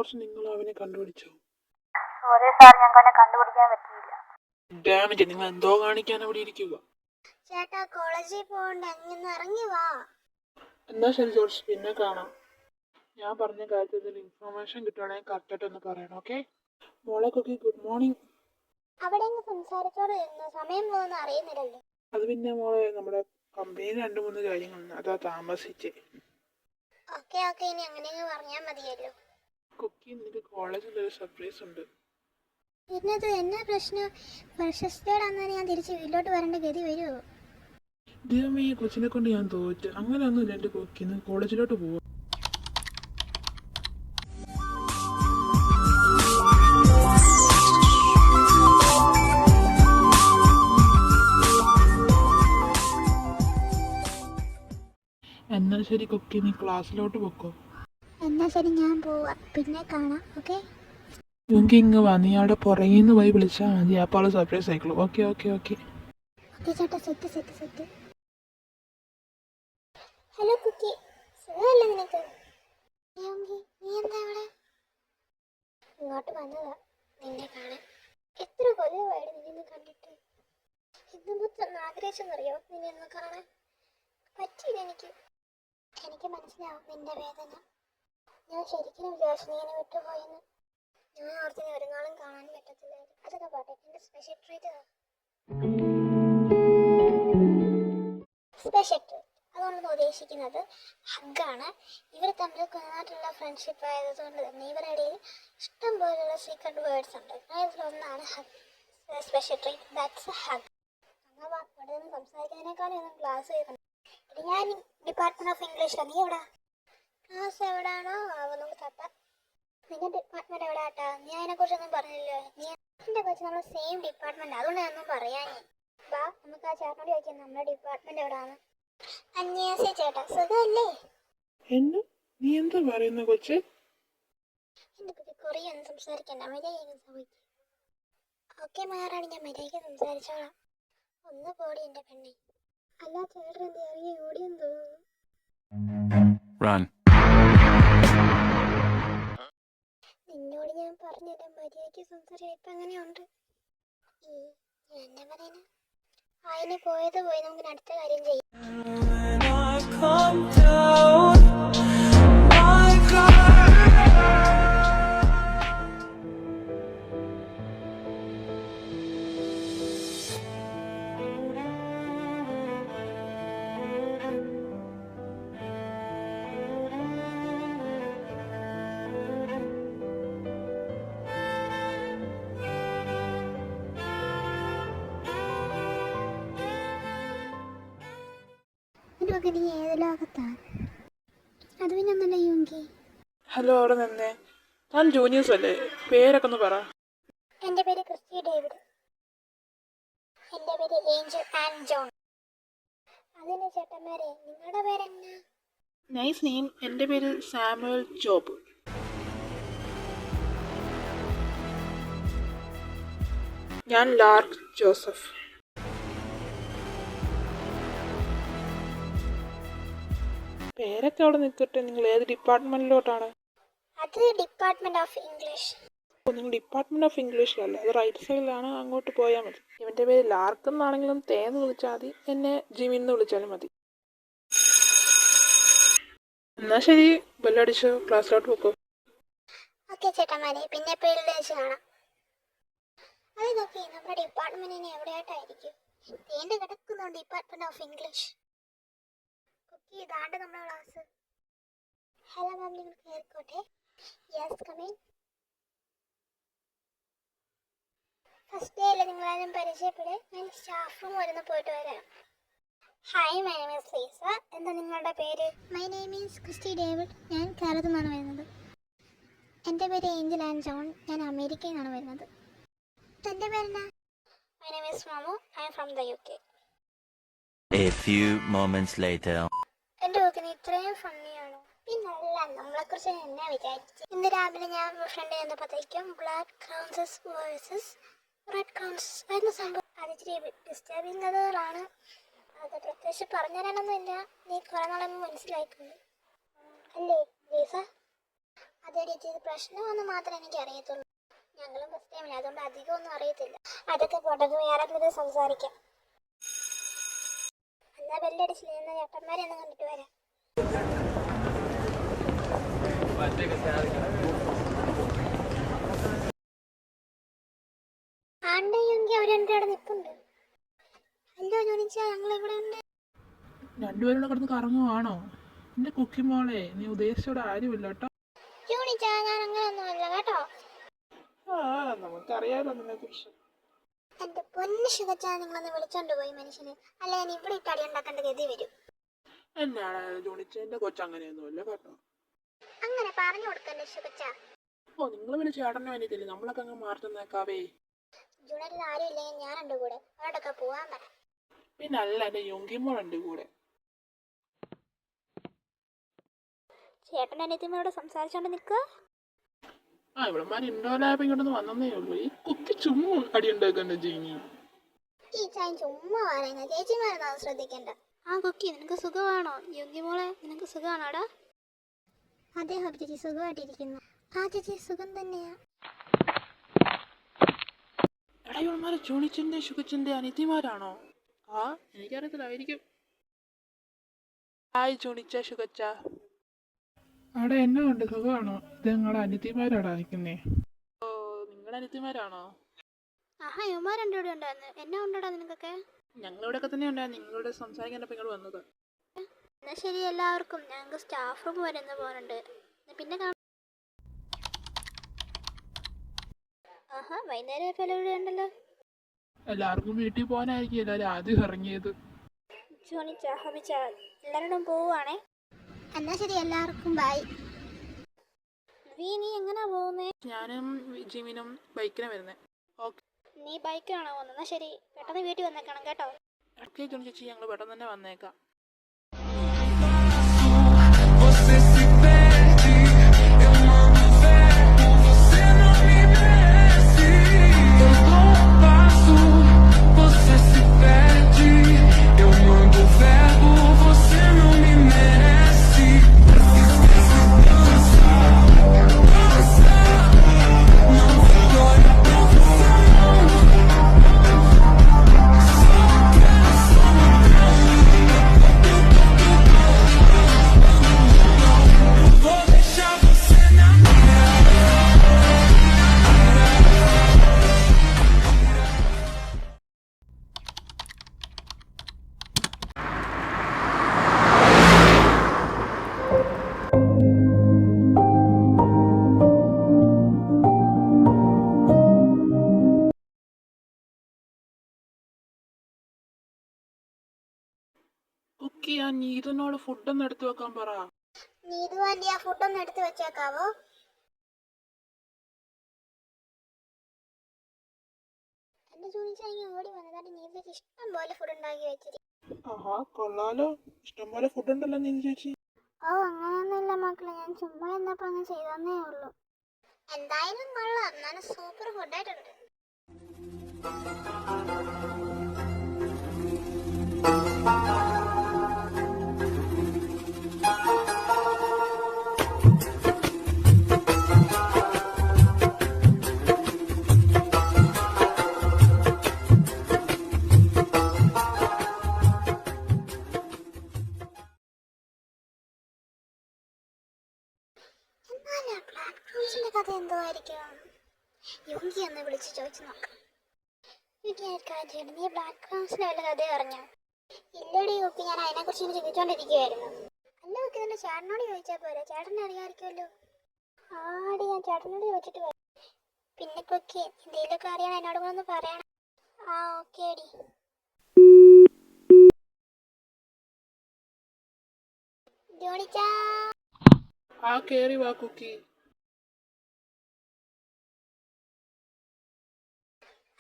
ഓർത്ത് നിങ്ങൾ അവനെ കണ്ടുപിടിച്ചോ? സോറി സാർ, ഞങ്ങൾക്ക് അവനെ കണ്ടുപിടിക്കാൻ പറ്റിയില്ല. ഡാമേജ്, നിങ്ങൾ എന്തോ കാണിക്കാൻ അവിടെ ഇരിക്കുക. ചേട്ടാ, കോളേജിൽ പോകണ്ട, അങ്ങനെ ഇറങ്ങി വാ. എന്നാ ശരി ജോർജ്, പിന്നെ കാണാം. ഞാൻ പറഞ്ഞ കാര്യത്തിൽ ഇൻഫർമേഷൻ കിട്ടുകയാണെങ്കിൽ കറക്റ്റായിട്ടൊന്ന് പറയണം, ഓക്കെ? മോളെ കുക്കി, ഗുഡ് മോർണിംഗ്. അവിടെ സംസാരിച്ചോടെ സമയം പോകുന്ന അറിയുന്നില്ലല്ലോ. അത് പിന്നെ മോളെ, നമ്മുടെ കമ്പനിയിൽ 2-3 കാര്യങ്ങളുണ്ട്, അതാ താമസിച്ചേ. ഓക്കെ ഓക്കെ, ഇനി അങ്ങനെയൊക്കെ പറഞ്ഞാൽ മതിയല്ലോ. കുക്കി, നിനക്ക് കോളേജിൽ ഒരു സർപ്രൈസ് ഉണ്ട്. ഇന്നത് എന്നാ പ്രശ്നം? ഫ്രഷേഴ്സ് ഡേ ആണെന്ന് ഞാൻ തിരിച്ച് വീട്ടിലോട്ട് വരേണ്ട ഗതി വരുമോ? ദൈവമേ, ഈ കൊച്ചിനെ കൊണ്ട് ഞാൻ തോറ്റ്. അങ്ങനെയൊന്നുമില്ല എൻ്റെ കുക്കി, ഇന്ന് കോളേജിലോട്ട് പോവാം. എന്നാ ശരി കുക്കി, നീ ക്ലാസ്സിലോട്ട് പൊക്കോ. എന്നാ ശരി, ഞാൻ പോവാ, പിന്നെ കാണാം. ഓക്കെ എനിക്ക് ഇങ്ങ് വാ, നീ അവിടെ പുറകിൽ നിന്ന് പോയി വിളിച്ചാൽ മതി, അപ്പോൾ അവൾ സർപ്രൈസ് ആയിക്കോളൂ. ഓക്കെ ഓക്കെ ഓക്കെ ഓക്കെ ചേട്ടാ, സെറ്റ്. ഹലോ കുക്കി, സുഖമല്ലേ നിനക്ക്? നീ എന്താ ഇവിടെ? ഇങ്ങോട്ട് വന്നതാ നിന്നെ കാണാൻ. എത്ര കൊല്ലമായിട്ട് നിന്നെ കണ്ടിട്ട്. ഇന്ന് മൊത്തം ആഗ്രഹിച്ചെന്നറിയോ നിന്നെ ഒന്ന് കാണാൻ. പറ്റിയില്ല എനിക്ക് മനസ്സിലാവും നിന്റെ വേദന. ഞാൻ ശരിക്കും വിചാരിച്ചു നീ എന്നെ വിട്ടുപോയെന്ന്. ഞാൻ ഓർത്തിന് ഒരു നാളും കാണാൻ പറ്റത്തില്ലായിരുന്നു. അതൊക്കെ പോട്ടെ, എന്റെ സ്പെഷ്യൽ ട്രീറ്റ് അതുകൊണ്ടെന്ന് ഉദ്ദേശിക്കുന്നത് ഹഗ്ഗാണ്. ഇവർ തമ്മിൽ കുഞ്ഞായിട്ടുള്ള ഫ്രണ്ട്ഷിപ്പ് ആയതുകൊണ്ട് തന്നെ ഇവരുടെ ഇടയിൽ ഇഷ്ടം പോലെയുള്ള സീക്രട്ട് വേർഡ്സ് ഉണ്ട്. അതിലൊന്നാണ് hug, special treat, that's A hug. എന്നാൽ ഇവിടെ നിന്ന് സംസാരിക്കുന്നതിനേക്കാളും ഒന്നും ക്ലാസ് കേൾക്കണം. ഞാൻ ഡിപ്പാർട്ട്മെന്റ് ഓഫ് ഇംഗ്ലീഷിലാണ്. നീ എവിടാ? ക്ലാസ് എവിടാണോ നമുക്ക് തട്ടാം. നിന്റെ ഡിപ്പാർട്ട്മെന്റ് എവിടെ ആട്ടാ? നീ അതിനെക്കുറിച്ചൊന്നും പറഞ്ഞില്ലോ. നീ എൻ്റെ കൊച്ച് നമ്മൾ സെയിം ഡിപ്പാർട്ട്മെന്റ്, അതുകൊണ്ട് ഞാനൊന്നും പറയാൻ. വാ, നമുക്ക് ആ ചേട്ടനോട് ചോദിക്കാം നമ്മുടെ ഡിപ്പാർട്ട്മെന്റ് എവിടാണ്. അന്വേഷിച്ച ചേട്ടാ, സുഖമല്ലേ? നീ എന്താ പറയുന്ന കൊച്ച്? എൻ്റെ കുട്ടി കൊറിയൊന്നും സംസാരിക്കണ്ട, മര്യാദയ്ക്ക് സംഭവിക്കും. ഓക്കെ മാറാണ്, ഞാൻ മര്യാദയ്ക്ക് സംസാരിച്ചോളാം. ഒന്ന് പോടി എൻ്റെ പെണ്ണെ. അല്ല ചേട്ടൻ എന്ത് ഇറങ്ങി ഓടിയെന്ന് തോന്നുന്നു. നിന്നോട് ഞാൻ പറഞ്ഞില്ല മര്യാദയ്ക്ക് സംസാരിക്കാൻ. ഇപ്പം അങ്ങനെയുണ്ട്. എന്താ പറയുന്നത്? അതിന് പോയത് പോയി, നമുക്ക് അടുത്ത കാര്യം ചെയ്യാം. നീ ഏത് ലോകത്താണ്? അത് പിന്നെ ഒന്നല്ല യുങ്കി. ഹലോ, അവിടെ നിന്നേ. ഞാൻ ജൂനിയേഴ്സ് അല്ലേ? പേരൊക്കെ ഒന്ന് പറ. എൻ്റെ പേര് ക്രിസ്റ്റി ഡേവിഡ്. എൻ്റെ പേര് ഏഞ്ചൽ ആൻഡ് ജോൺ. അതിന് ചേട്ടന്മാരെ, നിങ്ങളുടെ പേരെന്നാ? Nice name. എൻ്റെ പേര് സാമുവൽ ജോബ്. ഞാൻ ലാർക്ക് ജോസഫ്. പേരൊക്കെ അവിടെ നിൽക്കട്ടെ. നിങ്ങൾ ഏത് ഡിപ്പാർട്ട്മെന്റിലോട്ടാണ്? അത് ഡിപ്പാർട്ട്മെന്റ് ഓഫ് ഇംഗ്ലീഷ്. നിങ്ങൾ ഡിപ്പാർട്ട്മെന്റ് ഓഫ് ഇംഗ്ലീഷിലല്ലേ? അത് റൈറ്റ് സൈഡിലാണ്, അങ്ങോട്ട് പോയാൽ മതി. ഇവൻ്റെ പേര് ലാർക്ക് എന്നാണെങ്കിലും തേന്ന് വിളിച്ചാൽ മതി, എന്നെ ജിമിന്ന് വിളിച്ചാലും മതി. എന്നാ ശരി, ബെല്ലടിച്ചോ, ക്ലാസ്സിലോട്ട് പോക്കോ. ഓക്കെ ചേട്ടന്മാരെ, പിന്നെ എപ്പോഴും വെച്ച് കാണാം. അത് നോക്കി, നമ്മുടെ ഡിപ്പാർട്ട്മെന്റിന് എവിടെയായിട്ടായിരിക്കും? തേണ്ട് കിടക്കുന്നു ഡിപ്പാർട്ട്മെന്റ് ഓഫ് ഇംഗ്ലീഷ്. കുക്കി, ഇതാണ്ട് നമ്മുടെ ക്ലാസ്. ഹലോ മാം, നിങ്ങൾ കയറിക്കോട്ടെ. Yes, come in. First day അല്ലേ, നിങ്ങളാരും പരിചയപ്പെടെ. ഞാൻ സ്റ്റാഫ് റൂം വരുന്ന പോയിട്ട് വരാം. Hi, my name is Lisa. എന്താ നിങ്ങളുടെ പേര്? My name is Christy David. ഞാൻ കേരളത്തിൽ നിന്നാണ് വരുന്നത്. എൻ്റെ പേര് ഏഞ്ചൽ ആൻഡ് ജോൺ. ഞാൻ അമേരിക്കയിൽ നിന്നാണ് വരുന്നത്. എൻ്റെ പേരെന്നാ? My name is Mamu. I am from the UK. A few moments later. എൻ്റെ കുക്കിന് ഇത്രയും ഫണ്ണിയാണോ? പിന്നല്ല, നമ്മളെക്കുറിച്ച് എന്നാ വിചാരിച്ചു. ഇന്ന് രാവിലെ ഞാൻ ഫ്രണ്ട് ചെന്നപ്പോഴത്തേക്കും ബ്ലാക്ക് ക്രൗൺസസ് വേഴ്സസ് റെഡ് ക്രൗൺസസ് എന്ന സംഭവം. അത് ഇച്ചിരി ഡിസ്റ്റർബിങ് കഥകളാണ്. അത് പ്രത്യേകിച്ച് പറഞ്ഞു തരാനൊന്നുമില്ല, നീ കുറെ നാളെ മനസ്സിലായിട്ടുണ്ട് അല്ലേ ലീസ? അതെടി ഇത് പ്രശ്നമൊന്നും മാത്രമേ എനിക്ക് അറിയത്തുള്ളൂ. ഞങ്ങളും ഫസ്റ്റ് ടൈമില്ല, അതുകൊണ്ട് അധികം ഒന്നും അറിയത്തില്ല. അതൊക്കെ പോട്ടെ, വേറെ എന്തെങ്കിലും സംസാരിക്കാം. എന്നാ ബെല്ലടിച്ചില്ല, എന്നാ ചേട്ടന്മാരെ ഒന്ന് കണ്ടിട്ട് വരാം. ആണ്ടയെങ്കിൽ അവരെൻ്റെ അവിടെ നിൽപ്പുണ്ട്. ഹലോ ജോണിച്ച, ഞങ്ങളിവിടെ ഉണ്ട്. രണ്ടുപേരും കിടന്ന് കറങ്ങുവാണോ? എന്റെ കുക്കി മോളെ, നീ ഉദ്ദേശിച്ചോടെ ആരുമില്ല കേട്ടോ. ജോണിച്ച, ഞാൻ അങ്ങനെയൊന്നുമല്ല കേട്ടോ. നമുക്കറിയാലോ നിന്നെ കുറിച്ച്. എന്റെ പൊന്നു ശുഗച്ച, നിങ്ങളൊന്ന് വിളിച്ചോണ്ട് പോയി മനുഷ്യന്, അല്ലെ ഞാൻ ഇവിടെ ഇട്ട് അടി ഉണ്ടാക്കേണ്ട ഗതി വരും. എന്നാണ് ജോണിച്ച, എന്റെ കൊച്ചങ്ങനെയൊന്നുമില്ല കേട്ടോ. അങ്ങനെ പറഞ്ഞു കൊടുക്കണ്ടേ ശുഗച്ച. ഓ, നിങ്ങൾ പിന്നെ ചേട്ടനെ വേണ്ടിയിട്ടില്ലേ, നമ്മളൊക്കെ അങ്ങ് മാറ്റുന്നേക്കാവേ. ജൂണിൽ ആരും ഇല്ലെങ്കിൽ ഞാനുണ്ട് കൂടെ, അവരോടൊക്കെ പോവാൻ പറ. പിന്നെ അല്ല, എന്റെ യുങ്കിമോളുണ്ട് കൂടെ. ചേട്ടൻ അനിയത്തിയമ്മയോട് സംസാരിച്ചോണ്ട് നിൽക്കുക. ഇവിടെമാർ ഇൻഡോലായപ്പോ ഇങ്ങോട്ടൊന്ന് വന്നേ ഉള്ളൂ. ഈ കുക്കി ചുമ്മാ അടി ഉണ്ടാക്കണ്ട ജീനി. ഈ ചായൻ ചുമ്മാ പറയുന്ന, ചേച്ചിമാരൊന്നും അത് ശ്രദ്ധിക്കണ്ട. ആ കുക്കി, നിനക്ക് സുഖമാണോ? യുങ്കിമോളെ, നിനക്ക് സുഖമാണോടാ? അതെ ഹോബി ചേച്ചി, സുഖമായിട്ടിരിക്കുന്നു. ആ ചേച്ചി, സുഖം തന്നെയാ. എടാ, ഇവന്മാര് ജോണിച്ചന്റെ ശുഗച്ചന്റെ അനിയത്തിമാരാണോ? എനിക്കറിയത്തില്ലായിരിക്കും. ഹായ് ജോണിച്ച, ശുഗച്ച. അവിടെ എന്നാ ഉണ്ട്, സുഖമാണോ? ഇത് നിങ്ങളുടെ അനിയത്തിമാരാടാ നിൽക്കുന്നേ. ഓ, നിങ്ങളുടെ അനിയത്തിമാരാണോ? ആഹാ, യുമാരെൻ്റെ ഇവിടെ ഉണ്ടായിരുന്നു. എന്നാ ഉണ്ടോടാ നിനക്കൊക്കെ? ഞങ്ങളിവിടെയൊക്കെ തന്നെ ഉണ്ടായിരുന്നു. നിങ്ങളോട് സംസാരിക്കാനപ്പോൾ ഇങ്ങോട്ട് വന്നത്. എന്നാ ശരി എല്ലാവർക്കും, ഞങ്ങൾക്ക് സ്റ്റാഫ് റൂം വരെ ഒന്ന് പോകാനുണ്ട്. പിന്നെ കാണാം. ആഹാ, വൈകുന്നേരം ഇപ്പോൾ ഇവിടെ ഉണ്ടല്ലോ. എല്ലാവർക്കും വീട്ടിൽ പോകാനായിരിക്കും എല്ലാവരും ആദ്യം ഇറങ്ങിയത്. ജോണിച്ച, ഹബിച്ച, എല്ലാവരോടും പോവുകയാണേ. എന്നാ ശരി എല്ലാവർക്കും ബൈ. നീ എങ്ങനാ പോകുന്നേ? ഞാനും ജിമിനും ബൈക്കിനെ വരുന്നേ. ഓക്കെ, നീ ബൈക്കിലാണോ പോകുന്നത്? എന്നാ ശരി, പെട്ടെന്ന് വീട്ടിൽ വന്നേക്കണം കേട്ടോ. ഓക്കെ ജോണി ചേച്ചി, ഞങ്ങൾ പെട്ടെന്ന് തന്നെ വന്നേക്കാം. കുക്കി, ആ നീതനോട് ഫുഡൊന്ന് എടുത്തു വെക്കാൻ പറ. നീതു ആന്റി, ആ ഫുഡൊന്ന് എടുത്ത് വെച്ചേക്കാവോ? എന്റെ ജോണിച്ചാണെങ്കിൽ ഓടി വന്നതായിട്ട് നീതു ഇഷ്ടം പോലെ ഫുഡ് ഉണ്ടാക്കി വെച്ചിരിക്കും. ആഹാ, കൊള്ളാലോ. ഇഷ്ടംപോലെ ഫുഡ് ഉണ്ടല്ലോ നീ ചേച്ചി. ഓ, അങ്ങനെയൊന്നുമില്ല മക്കളെ, ഞാൻ ചുമ്മാ എന്നപ്പോ അങ്ങ് ചെയ്തേ ഉള്ളൂ. എന്തായാലും കൊള്ളാം, നല്ല സൂപ്പർ ഫുഡായിട്ടുണ്ട്. കഥ എന്തോ ആയിരിക്കും. യുങ്കി ഒന്ന് വിളിച്ച് ചോദിച്ചു നോക്കാം. യുങ്കി, നീ ബ്ലാക്ക് ക്രൗൺസിന്റെ വല്ല കഥ അറിഞ്ഞോ? ഇല്ലടി യുക്കി, ഞാൻ അതിനെക്കുറിച്ച് ചിന്തിച്ചോണ്ടിരിക്കുകയായിരുന്നു. അല്ല യുക്കി, നിന്റെ ചേട്ടനോട് ചോദിച്ചാൽ പോരെ, ചേട്ടനെ അറിയാമായിരിക്കുമല്ലോ. ആടി, ഞാൻ ചേട്ടനോട് ചോദിച്ചിട്ട് വരാം. പിന്നെ കുക്കി, എന്തെങ്കിലുമൊക്കെ അറിയണം എന്നോട് കൂടെ ഒന്ന് പറയണം. ആ ഓക്കെ അടി. ജോണിച്ചാ, കേറി വാ കുക്കി.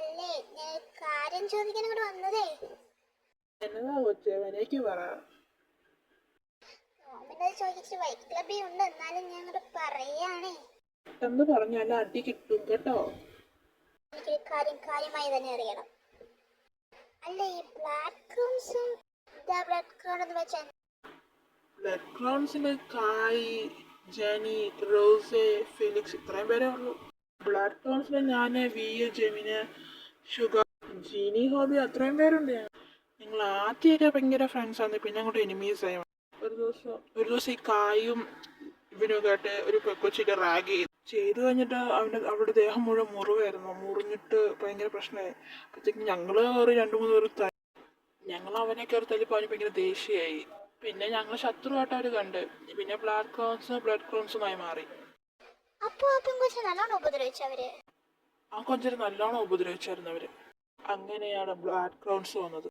അല്ലേ, ഞാൻ കാര്യം ചോദിക്കാൻ ഇങ്ങോട്ട് വന്നതേ. എന്നതാ കൊച്ചേ, വനേക്ക് പറ. നോമിനത് ചോദിച്ചിട്ട് വൈറ്റ് ക്ലബിൽ ഉണ്ട്, എന്നാലും ഞാൻ അങ്ങോട്ട് പറയാണേ. പെട്ടെന്ന് പറഞ്ഞാൽ അടി കിട്ടും കേട്ടോ. എനിക്ക് കാര്യമായി തന്നെ അറിയണം. അല്ല, ഈ ബ്ലാക്ക് ക്രൗൺസും ബ്ലഡ് ക്രൗൺ എന്ന് വെച്ചാൽ ബ്ലഡ് ക്രൗൺസിന്റെ കായ് ജെനി, റോസ്, ഫിലിക്സ്, ഇത്രയും പേരേ ഉള്ളൂ. ബ്ലഡ് ക്രോൺസിൽ ഞാൻ, വി, ജെമിന്, ഷുഗർ, ജീനി, ഹോബി, അത്രയും പേരുണ്ട്. ഞങ്ങൾ ആദ്യമൊക്കെ ഭയങ്കര ഫ്രണ്ട്സാണ്, പിന്നെ അങ്ങോട്ട് എനിമീസ് ആയി. ഒരു ദിവസം ഈ കായും ഇവനൊക്കെ ആയിട്ട് ഒരു കൊച്ചിക്ക് റാഗ് ചെയ്തു കഴിഞ്ഞിട്ട് അവരുടെ ദേഹം മുഴുവൻ മുറിവായിരുന്നു. മുറിഞ്ഞിട്ട് ഭയങ്കര പ്രശ്നമായി. അപ്പോഴത്തേക്കും ഞങ്ങൾ ഒരു 2-3 പേർ ഞങ്ങൾ അവനെ കയറി തല്ലിപ്പോൾ അവന് ഭയങ്കര ദേഷ്യമായി. പിന്നെ ഞങ്ങൾ ശത്രുവായിട്ട് അവർ കണ്ട്. പിന്നെ ബ്ലഡ് ക്രോൺസുമായി മാറി. അപ്പോൾ ആ പെൺകൊച്ചിനെ നല്ലോണം ഉപദ്രവിച്ചവര്. ആ കൊഞ്ചിന് നല്ലോണം ഉപദ്രവിച്ചായിരുന്നു അവര്. അങ്ങനെയാണ് ബ്ലഡ് ക്രോൺസ് വന്നത്.